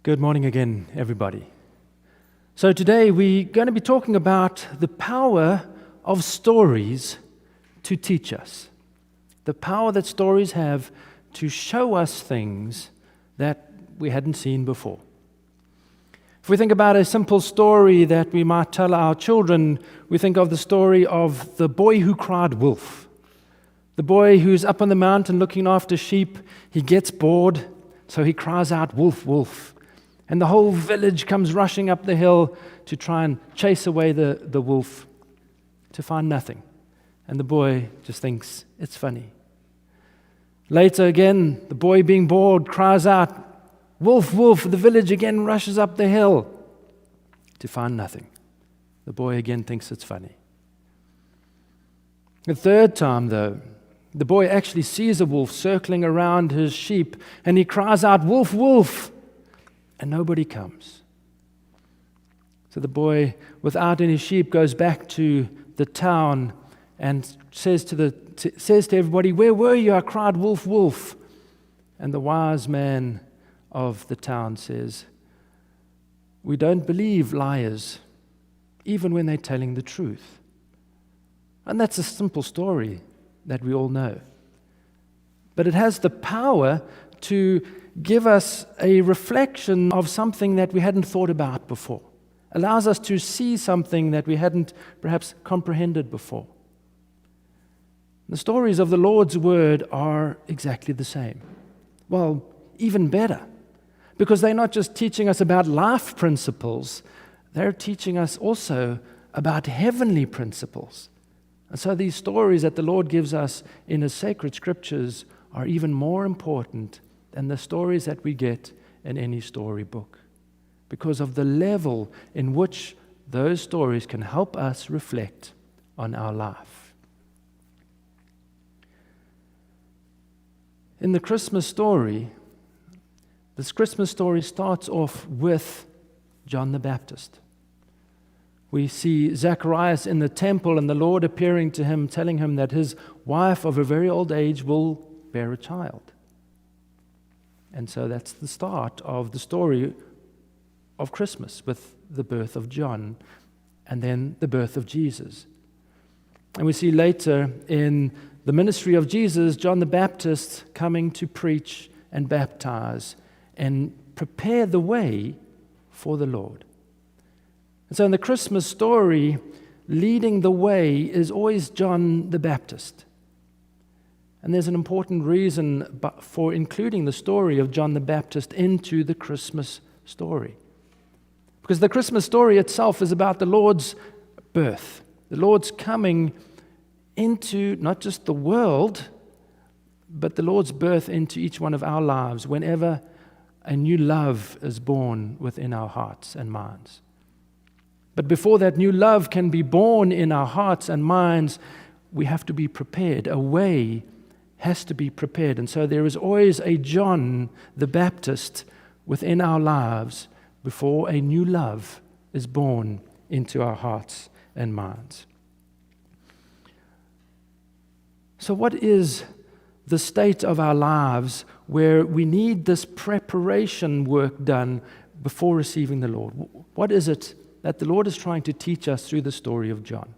Good morning again, everybody. So today we're going to be talking about the power of stories to teach us. The power that stories have to show us things that we hadn't seen before. If we think about a simple story that we might tell our children, we think of the story of the boy who cried wolf. The boy who's up on the mountain looking after sheep, he gets bored, so he cries out, "Wolf, wolf." And the whole village comes rushing up the hill to try and chase away the wolf, to find nothing. And the boy just thinks it's funny. Later again, the boy being bored cries out, "Wolf, wolf." The village again rushes up the hill to find nothing. The boy again thinks it's funny. The third time, though, the boy actually sees a wolf circling around his sheep, and he cries out, "Wolf, wolf." And nobody comes. So the boy, without any sheep, goes back to the town and says to everybody, "Where were you? I cried, 'Wolf, wolf.'" And the wise man of the town says, "We don't believe liars, even when they're telling the truth." And that's a simple story that we all know. But it has the power to give us a reflection of something that we hadn't thought about before. Allows us to see something that we hadn't perhaps comprehended before. The stories of the Lord's Word are exactly the same. Well, even better, because they're not just teaching us about life principles, they're teaching us also about heavenly principles. And so these stories that the Lord gives us in His sacred scriptures are even more important than the stories that we get in any storybook, because of the level in which those stories can help us reflect on our life. In the Christmas story, this Christmas story starts off with John the Baptist. We see Zacharias in the temple and the Lord appearing to him, telling him that his wife of a very old age will bear a child. And so that's the start of the story of Christmas, with the birth of John and then the birth of Jesus. And we see later in the ministry of Jesus, John the Baptist coming to preach and baptize and prepare the way for the Lord. And so in the Christmas story, leading the way is always John the Baptist. And there's an important reason for including the story of John the Baptist into the Christmas story. Because the Christmas story itself is about the Lord's birth, the Lord's coming into not just the world, but the Lord's birth into each one of our lives whenever a new love is born within our hearts and minds. But before that new love can be born in our hearts and minds, we have to be prepared. A way has to be prepared. And so there is always a John the Baptist within our lives before a new love is born into our hearts and minds. So what is the state of our lives where we need this preparation work done before receiving the Lord? What is it that the Lord is trying to teach us through the story of John?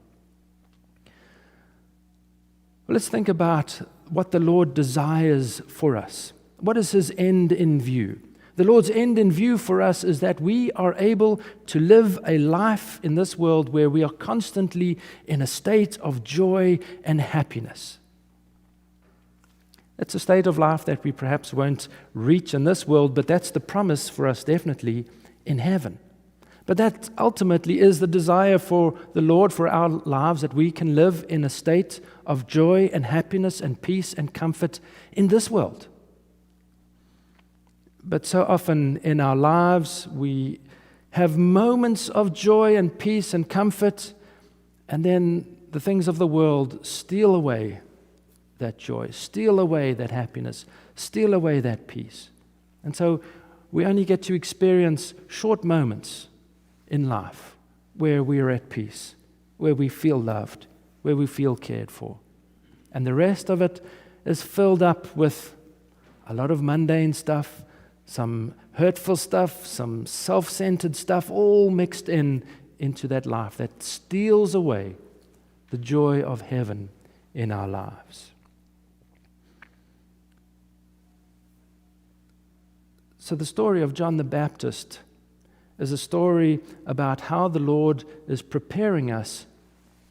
Well, let's think about what the Lord desires for us. What is His end in view? The Lord's end in view for us is that we are able to live a life in this world where we are constantly in a state of joy and happiness. It's a state of life that we perhaps won't reach in this world, but that's the promise for us definitely in heaven. But that ultimately is the desire for the Lord for our lives, that we can live in a state of joy and happiness and peace and comfort in this world. But so often in our lives, we have moments of joy and peace and comfort, and then the things of the world steal away that joy, steal away that happiness, steal away that peace. And so we only get to experience short moments in life where we are at peace, where we feel loved, where we feel cared for. And the rest of it is filled up with a lot of mundane stuff, some hurtful stuff, some self-centered stuff, all mixed into that life that steals away the joy of heaven in our lives. So the story of John the Baptist is a story about how the Lord is preparing us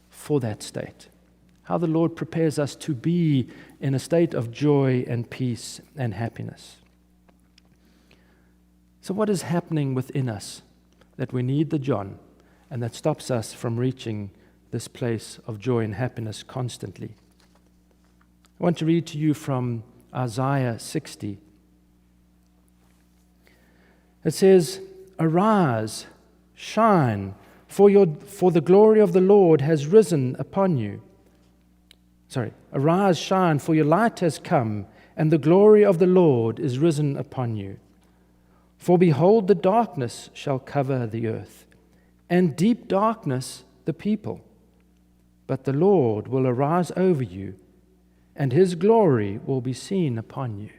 for that state, how the Lord prepares us to be in a state of joy and peace and happiness. So what is happening within us that we need the John and that stops us from reaching this place of joy and happiness constantly? I want to read to you from Isaiah 60. It says, "Arise, shine, for the glory of the Lord has risen upon you." Arise, shine, for your light has come, and the glory of the Lord is risen upon you. For behold, the darkness shall cover the earth, and deep darkness the people. But the Lord will arise over you, and his glory will be seen upon you.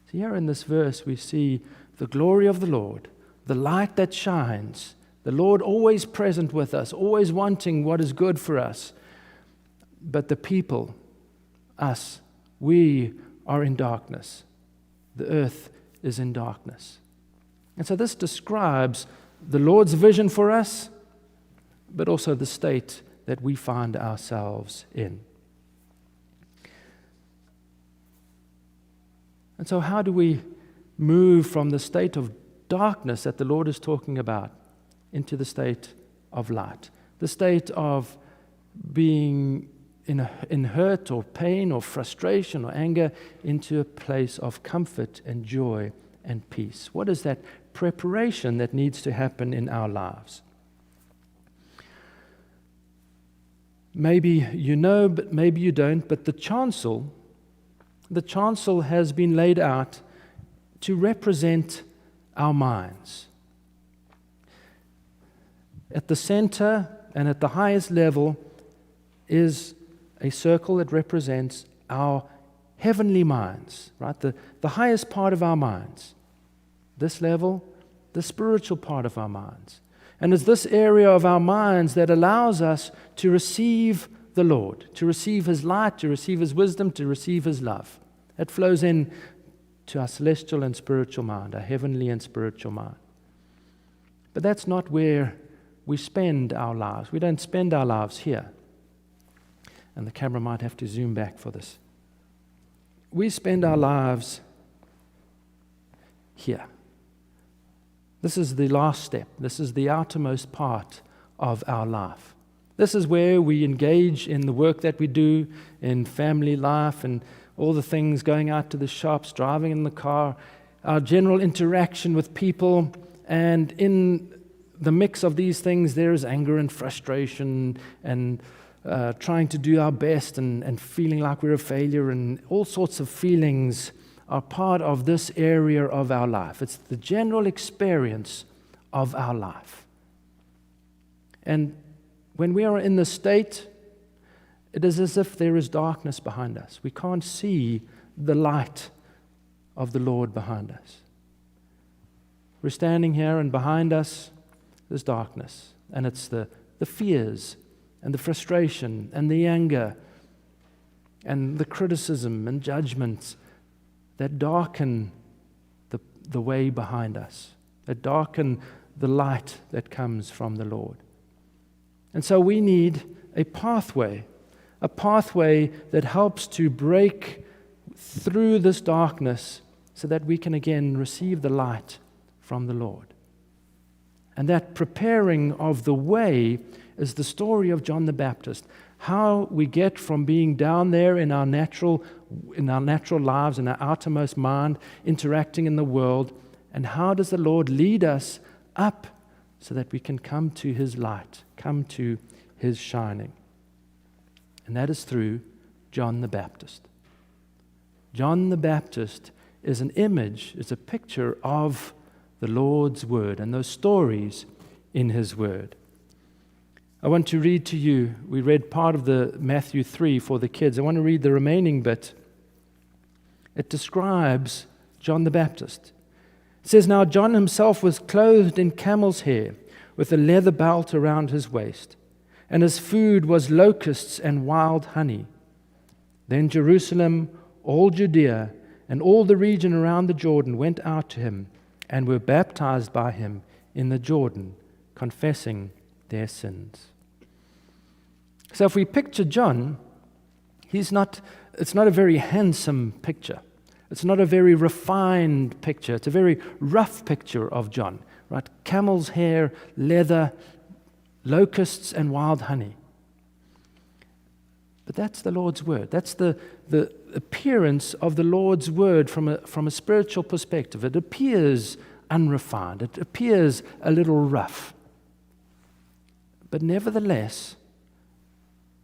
So here in this verse we see the glory of the Lord, the light that shines, the Lord always present with us, always wanting what is good for us. But the people, us, we are in darkness. The earth is in darkness. And so this describes the Lord's vision for us, but also the state that we find ourselves in. And so how do we move from the state of darkness that the Lord is talking about into the state of light, the state of being in hurt or pain or frustration or anger, into a place of comfort and joy and peace? What is that preparation that needs to happen in our lives? Maybe you know, but maybe you don't, but the chancel has been laid out to represent our minds. At the center and at the highest level is a circle that represents our heavenly minds, right? The highest part of our minds. This level, the spiritual part of our minds. And it's this area of our minds that allows us to receive the Lord, to receive his light, to receive his wisdom, to receive his love. It flows in to our celestial and spiritual mind, our heavenly and spiritual mind. But that's not where we spend our lives. We don't spend our lives here. And the camera might have to zoom back for this. We spend our lives here. This is the last step. This is the outermost part of our life. This is where we engage in the work that we do, in family life and all the things, going out to the shops, driving in the car, our general interaction with people. And in the mix of these things, there is anger and frustration and trying to do our best and feeling like we're a failure, and all sorts of feelings are part of this area of our life. It's the general experience of our life. And when we are in this state, it is as if there is darkness behind us. We can't see the light of the Lord behind us. We're standing here, and behind us there's darkness. And it's the fears and the frustration and the anger and the criticism and judgments that darken the way behind us, that darken the light that comes from the Lord. And so we need a pathway that helps to break through this darkness so that we can again receive the light from the Lord. And that preparing of the way is the story of John the Baptist. How we get from being down there in our natural lives, in our outermost mind, interacting in the world, and how does the Lord lead us up so that we can come to his light, come to his shining. And that is through John the Baptist. John the Baptist is an image, is a picture of the Lord's word and those stories in his word. I want to read to you, we read part of the Matthew 3 for the kids. I want to read the remaining bit. It describes John the Baptist. It says, "Now John himself was clothed in camel's hair, with a leather belt around his waist, and his food was locusts and wild honey. Then Jerusalem, all Judea, and all the region around the Jordan went out to him and were baptized by him in the Jordan, confessing their sins." So if we picture John, it's not a very handsome picture. It's not a very refined picture. It's a very rough picture of John, right? Camel's hair, leather, locusts, and wild honey. But that's the Lord's word. That's the appearance of the Lord's word from a spiritual perspective. It appears unrefined. It appears a little rough. But nevertheless,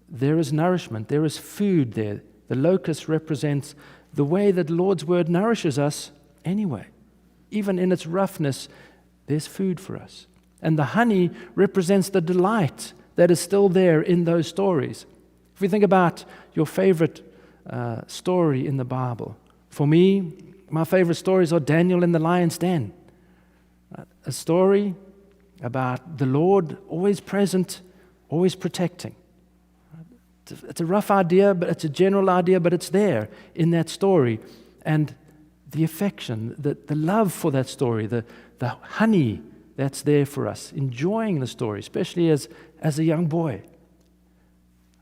there is nourishment. There is food there. The locust represents the way that the Lord's word nourishes us anyway. Even in its roughness, there's food for us. And the honey represents the delight that is still there in those stories. If we think about your favorite story in the Bible, for me, my favorite stories are Daniel in the lion's den. A story about the Lord always present, always protecting. It's a rough idea, but it's a general idea, but it's there in that story. And the affection, the love for that story, the honey that's there for us, enjoying the story, especially as a young boy.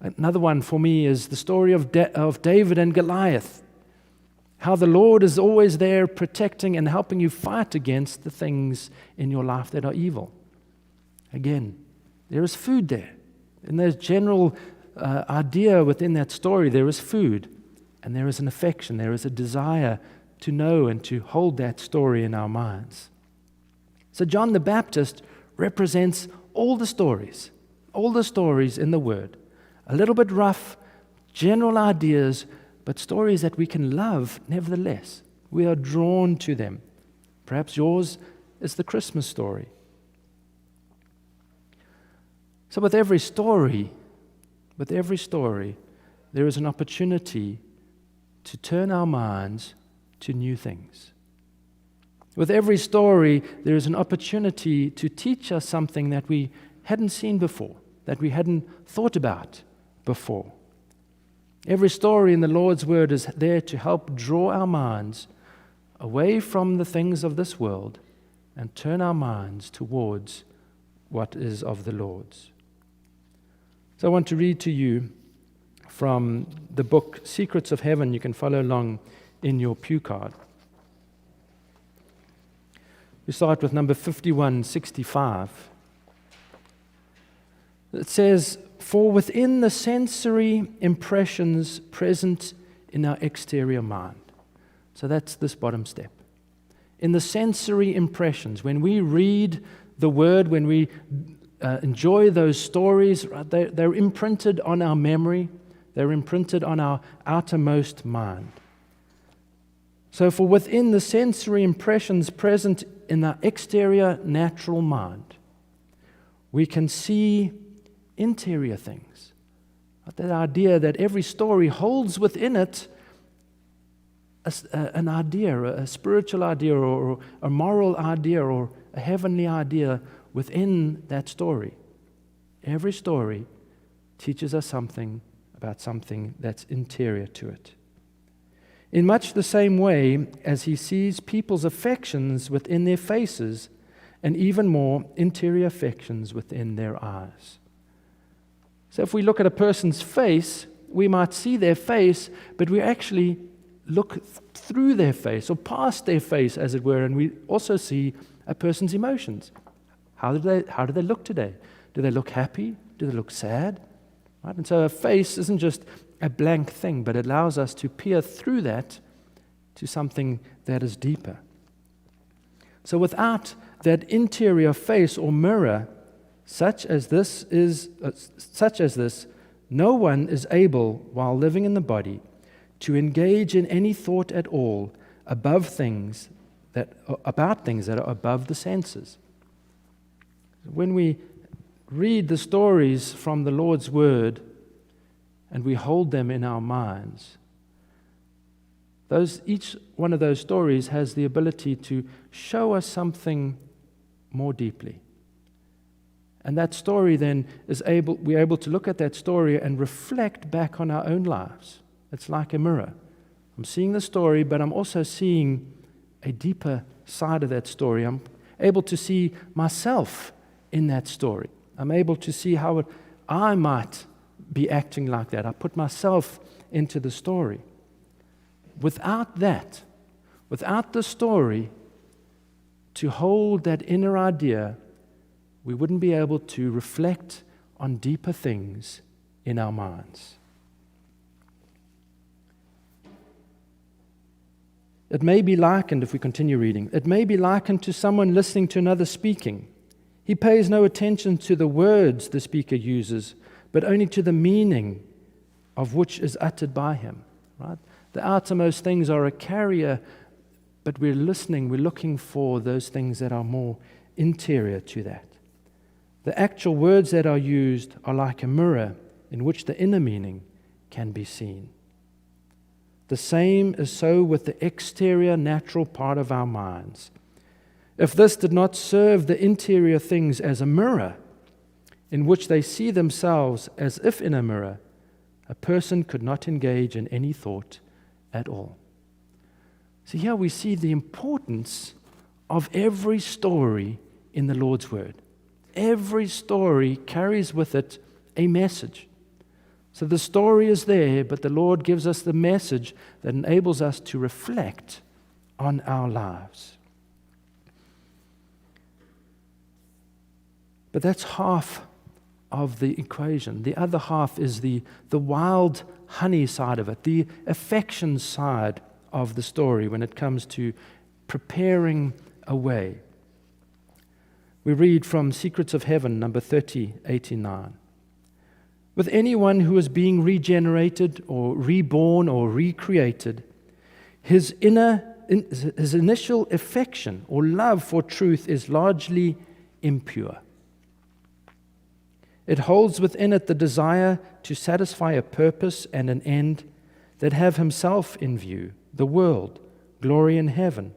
Another one for me is the story of David and Goliath. How the Lord is always there protecting and helping you fight against the things in your life that are evil. Again, there is food there. In there's general idea within that story, there is food, and there is an affection, there is a desire to know and to hold that story in our minds. So John the Baptist represents all the stories in the Word. A little bit rough, general ideas, but stories that we can love nevertheless. We are drawn to them. Perhaps yours is the Christmas story. So with every story, there is an opportunity to turn our minds to new things. With every story, there is an opportunity to teach us something that we hadn't seen before, that we hadn't thought about before. Every story in the Lord's Word is there to help draw our minds away from the things of this world and turn our minds towards what is of the Lord's. So I want to read to you from the book Secrets of Heaven. You can follow along in your pew card. We start with number 5165. It says, "For within the sensory impressions present in our exterior mind." So that's this bottom step. In the sensory impressions, when we read the Word, when we enjoy those stories, they're imprinted on our memory, they're imprinted on our outermost mind. So for within the sensory impressions present in our exterior natural mind, we can see interior things. That idea that every story holds within it an idea, a spiritual idea, or a moral idea, or a heavenly idea within that story. Every story teaches us something about something that's interior to it. In much the same way as he sees people's affections within their faces, and even more interior affections within their eyes. So if we look at a person's face, we might see their face, but we actually look through their face, or past their face, as it were, and we also see a person's emotions. How do they look today? Do they look happy? Do they look sad? Right? And so a face isn't just a blank thing, but it allows us to peer through that to something that is deeper. So without that interior face or mirror, such as this, no one is able, while living in the body, to engage in any thought at all about things that are above the senses. When we read the stories from the Lord's Word and we hold them in our minds, each one of those stories has the ability to show us something more deeply. And that story then we're able to look at that story and reflect back on our own lives. It's like a mirror. I'm seeing the story, but I'm also seeing a deeper side of that story. I'm able to see myself in that story. I'm able to see how I might be acting like that. I put myself into the story. Without that, without the story to hold that inner idea, we wouldn't be able to reflect on deeper things in our minds. It may be likened, if we continue reading, it may be likened to someone listening to another speaking. He pays no attention to the words the speaker uses, but only to the meaning of which is uttered by him. Right? The outermost things are a carrier, but we're listening, we're looking for those things that are more interior to that. The actual words that are used are like a mirror in which the inner meaning can be seen. The same is so with the exterior natural part of our minds. If this did not serve the interior things as a mirror in which they see themselves as if in a mirror, a person could not engage in any thought at all. So here we see the importance of every story in the Lord's Word. Every story carries with it a message. So the story is there, but the Lord gives us the message that enables us to reflect on our lives. But that's half of the equation. The other half is the wild honey side of it, the affection side of the story when it comes to preparing a way. We read from Secrets of Heaven, number 3089. With anyone who is being regenerated or reborn or recreated, his initial affection or love for truth is largely impure. It holds within it the desire to satisfy a purpose and an end that have himself in view, the world, glory in heaven,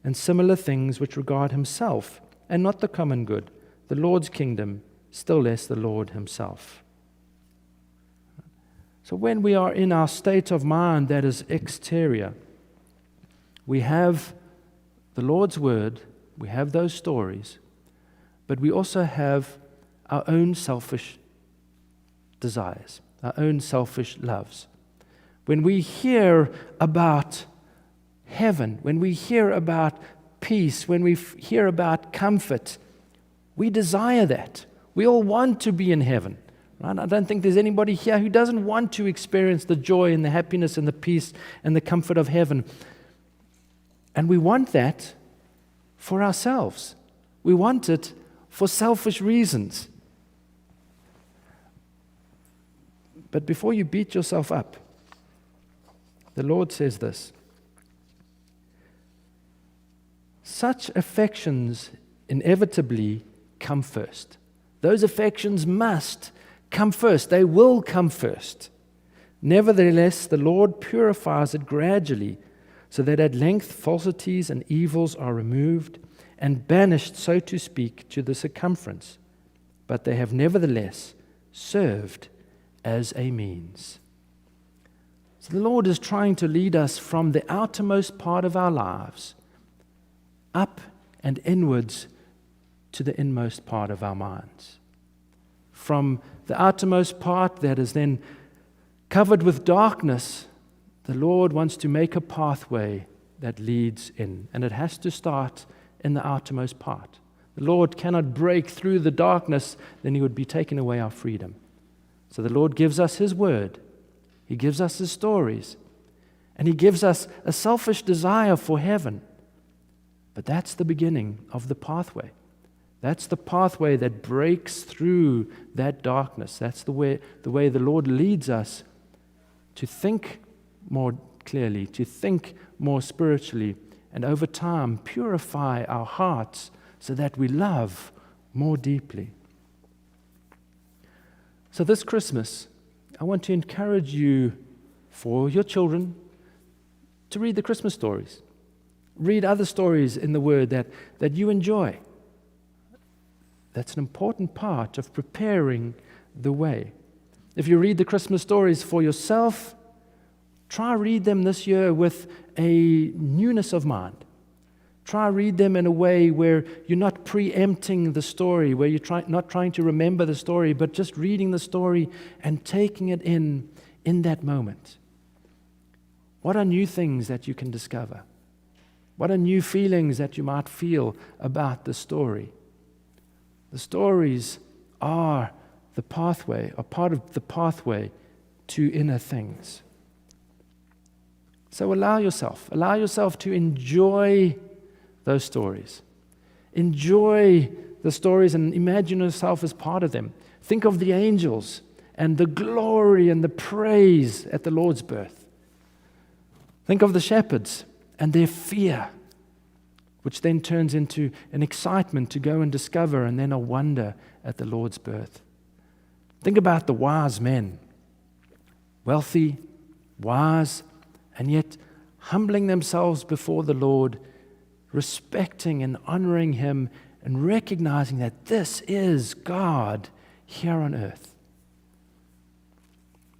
and similar things which regard himself and not the common good, the Lord's kingdom, still less the Lord himself. So when we are in our state of mind that is exterior, we have the Lord's word, we have those stories, but we also have our own selfish desires, our own selfish loves. When we hear about heaven, when we hear about peace, when we hear about comfort, we desire that. We all want to be in heaven. Right? I don't think there's anybody here who doesn't want to experience the joy and the happiness and the peace and the comfort of heaven. And we want that for ourselves. We want it for selfish reasons. But before you beat yourself up, the Lord says this: such affections inevitably come first. Those affections must come first. They will come first. Nevertheless, the Lord purifies it gradually, so that at length falsities and evils are removed and banished, so to speak, to the circumference. But they have nevertheless served as a means. So the Lord is trying to lead us from the outermost part of our lives up and inwards to the inmost part of our minds. From the outermost part that is then covered with darkness, the Lord wants to make a pathway that leads in. And it has to start in the outermost part. The Lord cannot break through the darkness, then He would be taking away our freedom. So the Lord gives us His word. He gives us His stories. And He gives us a selfish desire for heaven. But that's the beginning of the pathway. That's the pathway that breaks through that darkness. That's the way the Lord leads us to think more clearly, to think more spiritually, and over time purify our hearts so that we love more deeply. So this Christmas, I want to encourage you, for your children, to read the Christmas stories. Read other stories in the Word that you enjoy. That's an important part of preparing the way. If you read the Christmas stories for yourself, try read them this year with a newness of mind. Try read them in a way where you're not preempting the story, where you're not trying to remember the story, but just reading the story and taking it in that moment. What are new things that you can discover? What are new feelings that you might feel about the story? The stories are the pathway, are part of the pathway to inner things. So allow yourself to enjoy those stories. Enjoy the stories and imagine yourself as part of them. Think of the angels and the glory and the praise at the Lord's birth. Think of the shepherds and their fear, which then turns into an excitement to go and discover, and then a wonder at the Lord's birth. Think about the wise men, wealthy, wise, and yet humbling themselves before the Lord, respecting and honoring Him, and recognizing that this is God here on earth.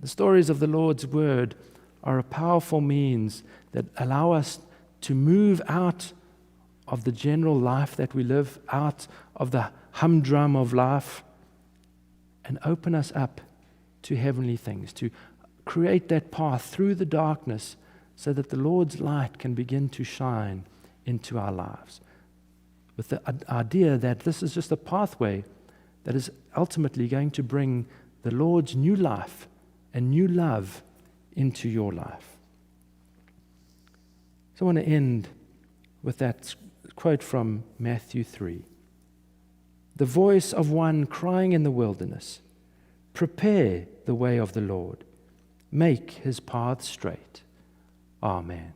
The stories of the Lord's Word are a powerful means that allow us to move out of the general life that we live, out of the humdrum of life, and open us up to heavenly things, to create that path through the darkness so that the Lord's light can begin to shine into our lives. With the idea that this is just a pathway that is ultimately going to bring the Lord's new life and new love into your life. So I want to end with that quote from Matthew 3. The voice of one crying in the wilderness, prepare the way of the Lord, make his path straight. Amen.